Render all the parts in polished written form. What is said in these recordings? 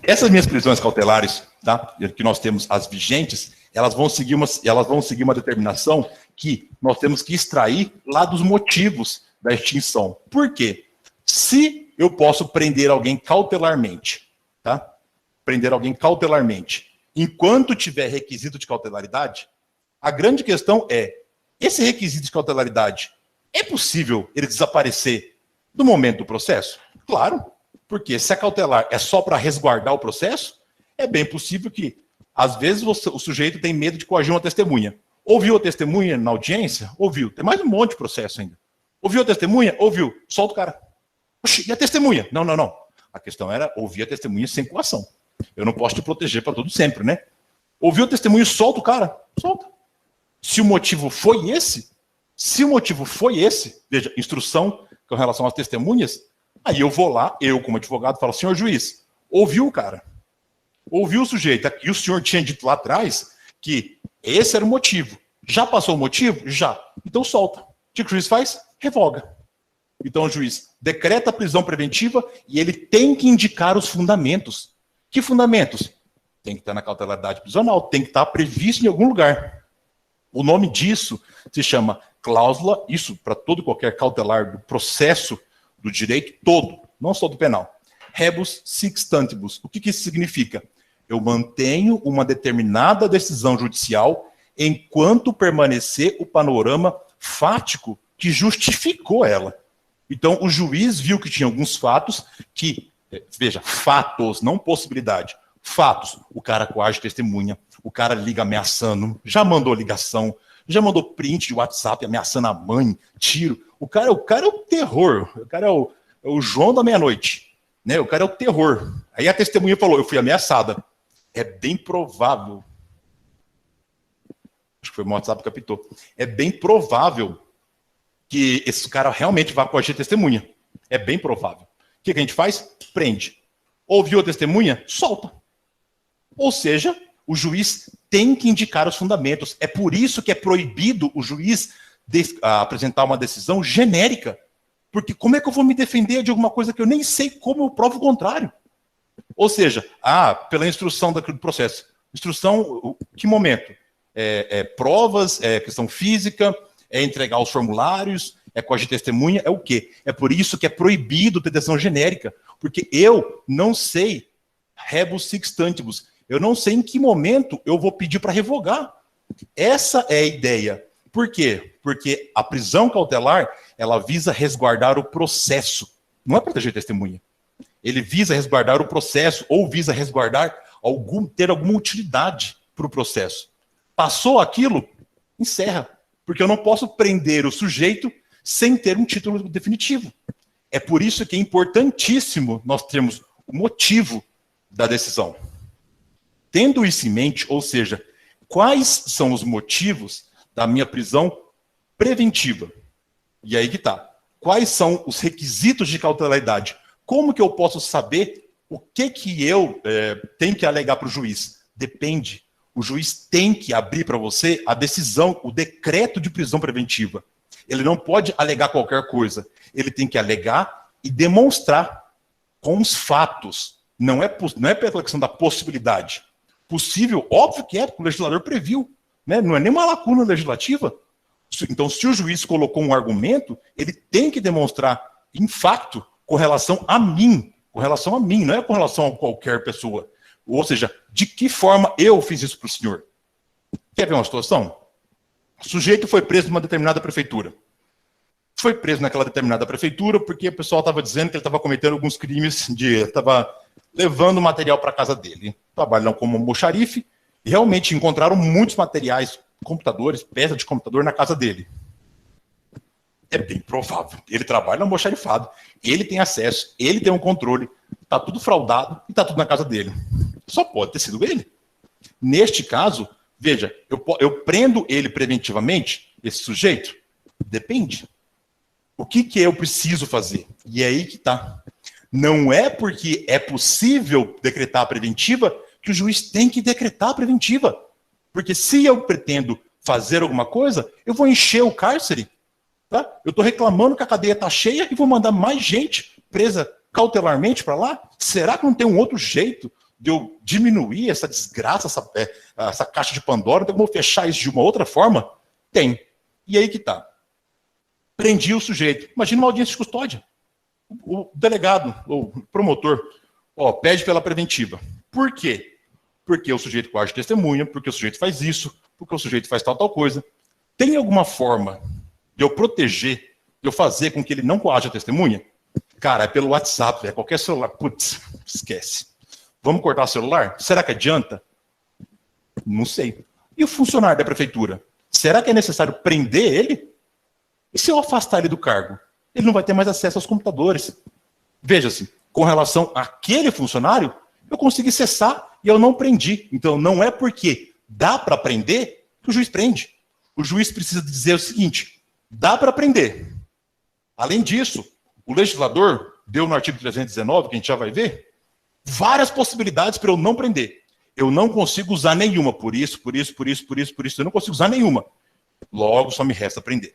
Essas minhas prisões cautelares, tá, que nós temos as vigentes, elas vão seguir uma determinação que nós temos que extrair lá dos motivos da extinção. Por quê? Se eu posso prender alguém cautelarmente, tá? Prender alguém cautelarmente, enquanto tiver requisito de cautelaridade, a grande questão é, esse requisito de cautelaridade, é possível ele desaparecer no momento do processo? Claro, porque se a cautelar é só para resguardar o processo, é bem possível que, às vezes, o sujeito tem medo de coagir uma testemunha. Ouviu a testemunha na audiência? Ouviu. Tem mais um monte de processo ainda. Ouviu a testemunha? Ouviu. Solta o cara. Oxi, e a testemunha? Não. A questão era ouvir a testemunha sem coação. Eu não posso te proteger para tudo sempre, né? Ouviu a testemunha, solta o cara. Solta. Se o motivo foi esse, veja, instrução com relação às testemunhas, aí eu vou lá, eu como advogado, falo, senhor juiz, ouviu o cara? Ouviu o sujeito? E o senhor tinha dito lá atrás que esse era o motivo. Já passou o motivo? Já. Então solta. O que o juiz faz? Revoga. Então o juiz decreta a prisão preventiva e ele tem que indicar os fundamentos. Que fundamentos? Tem que estar na cautelaridade prisional, tem que estar previsto em algum lugar. O nome disso se chama cláusula, isso para todo e qualquer cautelar do processo do direito todo, não só do penal. Rebus sic stantibus. O que isso significa? Eu mantenho uma determinada decisão judicial enquanto permanecer o panorama fático que justificou ela. Então, o juiz viu que tinha alguns fatos que, veja, fatos, não possibilidade. Fatos, o cara coage testemunha, o cara liga ameaçando, já mandou ligação, já mandou print de WhatsApp ameaçando a mãe, tiro. O cara é o terror, o cara é o João da meia-noite. Né? O cara é o terror. Aí a testemunha falou, eu fui ameaçada. É bem provável. Acho que foi o WhatsApp que captou. É bem provável que esse cara realmente vá coagir a testemunha. É bem provável. O que a gente faz? Prende. Ouviu a testemunha? Solta. Ou seja, o juiz tem que indicar os fundamentos. É por isso que é proibido o juiz apresentar uma decisão genérica. Porque como é que eu vou me defender de alguma coisa que eu nem sei como eu provo o contrário? Ou seja, pela instrução do processo. Instrução, que momento? Provas, questão física, entregar os formulários, coagir testemunha, é o quê? É por isso que é proibido ter decisão genérica. Porque eu não sei, rebus sic stantibus, eu não sei em que momento eu vou pedir para revogar. Essa é a ideia. Por quê? Porque a prisão cautelar, ela visa resguardar o processo. Não é proteger a testemunha. Ele visa resguardar o processo ou visa resguardar ter alguma utilidade para o processo. Passou aquilo, encerra. Porque eu não posso prender o sujeito sem ter um título definitivo. É por isso que é importantíssimo nós termos o motivo da decisão. Tendo isso em mente, ou seja, quais são os motivos da minha prisão preventiva? E aí que está. Quais são os requisitos de cautelaridade? Como que eu posso saber o que eu tenho que alegar para o juiz? Depende. O juiz tem que abrir para você a decisão, o decreto de prisão preventiva. Ele não pode alegar qualquer coisa. Ele tem que alegar e demonstrar com os fatos. Não é pela questão da possibilidade. Possível, óbvio que porque o legislador previu. Né? Não é nenhuma lacuna legislativa. Então, se o juiz colocou um argumento, ele tem que demonstrar em fato com relação a mim, não é com relação a qualquer pessoa. Ou seja, de que forma eu fiz isso para o senhor? Quer ver uma situação? O sujeito foi preso numa determinada prefeitura. Foi preso naquela determinada prefeitura porque o pessoal estava dizendo que ele estava cometendo alguns crimes, estava levando material para a casa dele. Trabalhando como almoxarife e realmente encontraram muitos materiais, computadores, peças de computador na casa dele. É bem provável. Ele trabalha no almoxarifado, ele tem acesso, ele tem um controle, está tudo fraudado e está tudo na casa dele. Só pode ter sido ele. Neste caso, veja, eu prendo ele preventivamente, esse sujeito? Depende. O que eu preciso fazer? E é aí que está. Não é porque é possível decretar a preventiva que o juiz tem que decretar a preventiva. Porque se eu pretendo fazer alguma coisa, eu vou encher o cárcere. Tá? Eu estou reclamando que a cadeia está cheia e vou mandar mais gente presa cautelarmente para lá? Será que não tem um outro jeito de eu diminuir essa desgraça, essa caixa de Pandora? Tem como eu fechar isso de uma outra forma? Tem. E aí que tá. Prendi o sujeito. Imagina uma audiência de custódia. O delegado, ou o promotor, pede pela preventiva. Por quê? Porque o sujeito coage testemunha, porque o sujeito faz isso, porque o sujeito faz tal coisa. Tem alguma forma de eu proteger, de eu fazer com que ele não coaja a testemunha? Cara, é pelo WhatsApp, é qualquer celular. Putz, esquece. Vamos cortar o celular? Será que adianta? Não sei. E o funcionário da prefeitura? Será que é necessário prender ele? E se eu afastar ele do cargo? Ele não vai ter mais acesso aos computadores. Veja-se, com relação àquele funcionário, eu consegui cessar e eu não prendi. Então, não é porque dá para prender que o juiz prende. O juiz precisa dizer o seguinte: dá para prender. Além disso, o legislador deu no artigo 319, que a gente já vai ver, várias possibilidades para eu não prender. Eu não consigo usar nenhuma, por isso, eu não consigo usar nenhuma. Logo, só me resta prender.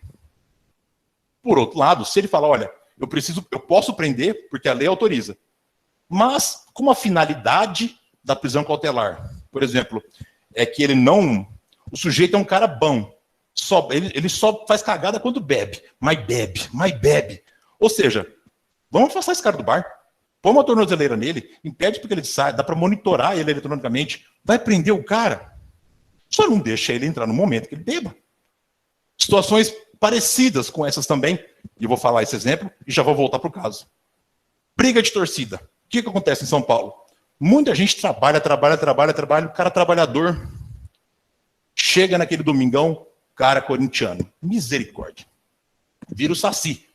Por outro lado, se ele falar, olha, eu posso prender porque a lei autoriza, mas com a finalidade da prisão cautelar, por exemplo, é que o sujeito é um cara bom, ele só faz cagada quando bebe, mas bebe. Ou seja, vamos afastar esse cara do bar, põe uma tornozeleira nele, impede porque ele sai, dá para monitorar ele eletronicamente, vai prender o cara, só não deixa ele entrar no momento que ele beba. Situações parecidas com essas também, e eu vou falar esse exemplo e já vou voltar para o caso. Briga de torcida. O que acontece em São Paulo? Muita gente trabalha, o cara trabalhador chega naquele domingão, cara corintiano. Misericórdia. Vira o Saci.